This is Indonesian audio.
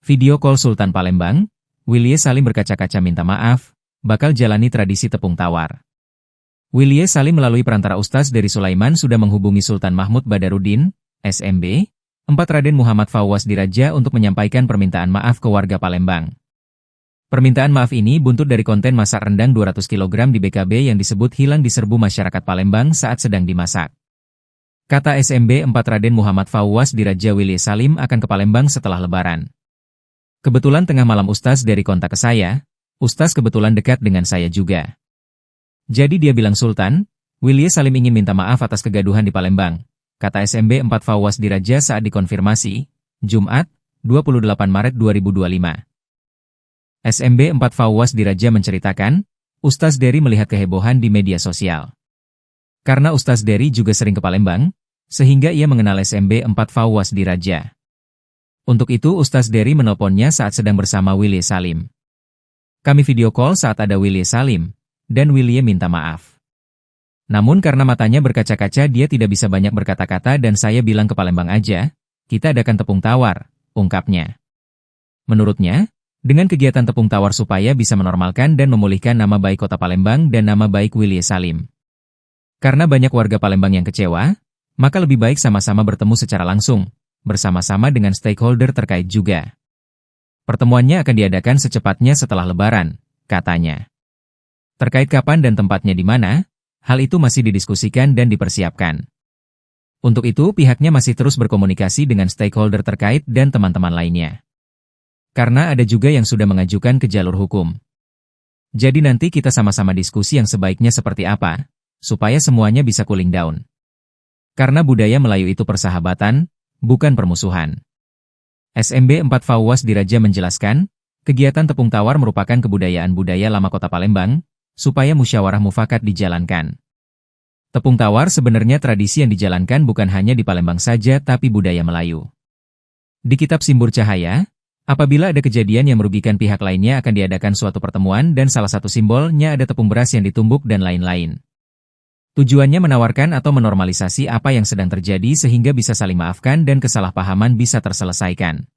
Video call Sultan Palembang, Willy Salim berkaca-kaca minta maaf, bakal jalani tradisi tepung tawar. Willy Salim melalui perantara Ustaz Dery Sulaiman sudah menghubungi Sultan Mahmud Badarudin, SMB, 4 Raden Muhammad Fawwas Diraja untuk menyampaikan permintaan maaf ke warga Palembang. Permintaan maaf ini buntut dari konten masak rendang 200 kg di BKB yang disebut hilang di serbu masyarakat Palembang saat sedang dimasak. Kata SMB 4 Raden Muhammad Fawwas Diraja, Willy Salim akan ke Palembang setelah Lebaran. Kebetulan tengah malam Ustaz Dery kontak ke saya, Ustaz kebetulan dekat dengan saya juga. Jadi dia bilang Sultan, Willy Salim ingin minta maaf atas kegaduhan di Palembang, kata SMB 4 Fawwas Diraja saat dikonfirmasi, Jumat, 28 Maret 2025. SMB 4 Fawwas Diraja menceritakan, Ustaz Dery melihat kehebohan di media sosial. Karena Ustaz Dery juga sering ke Palembang, sehingga ia mengenal SMB 4 Fawwas Diraja. Untuk itu Ustaz Dery menelponnya saat sedang bersama Willy Salim. Kami video call saat ada Willy Salim, dan Willy minta maaf. Namun karena matanya berkaca-kaca dia tidak bisa banyak berkata-kata dan saya bilang ke Palembang aja, kita adakan tepung tawar, ungkapnya. Menurutnya, dengan kegiatan tepung tawar supaya bisa menormalkan dan memulihkan nama baik kota Palembang dan nama baik Willy Salim. Karena banyak warga Palembang yang kecewa, maka lebih baik sama-sama bertemu secara langsung, bersama-sama dengan stakeholder terkait juga. Pertemuannya akan diadakan secepatnya setelah Lebaran, katanya. Terkait kapan dan tempatnya di mana, hal itu masih didiskusikan dan dipersiapkan. Untuk itu pihaknya masih terus berkomunikasi dengan stakeholder terkait dan teman-teman lainnya. Karena ada juga yang sudah mengajukan ke jalur hukum. Jadi nanti kita sama-sama diskusi yang sebaiknya seperti apa, supaya semuanya bisa cooling down. Karena budaya Melayu itu persahabatan, bukan permusuhan. SMB 4 Fawwas Diraja menjelaskan, kegiatan tepung tawar merupakan kebudayaan budaya lama kota Palembang, supaya musyawarah mufakat dijalankan. Tepung tawar sebenarnya tradisi yang dijalankan bukan hanya di Palembang saja tapi budaya Melayu. Di kitab Simbur Cahaya, apabila ada kejadian yang merugikan pihak lainnya akan diadakan suatu pertemuan dan salah satu simbolnya ada tepung beras yang ditumbuk dan lain-lain. Tujuannya menawarkan atau menormalisasi apa yang sedang terjadi sehingga bisa saling maafkan dan kesalahpahaman bisa terselesaikan.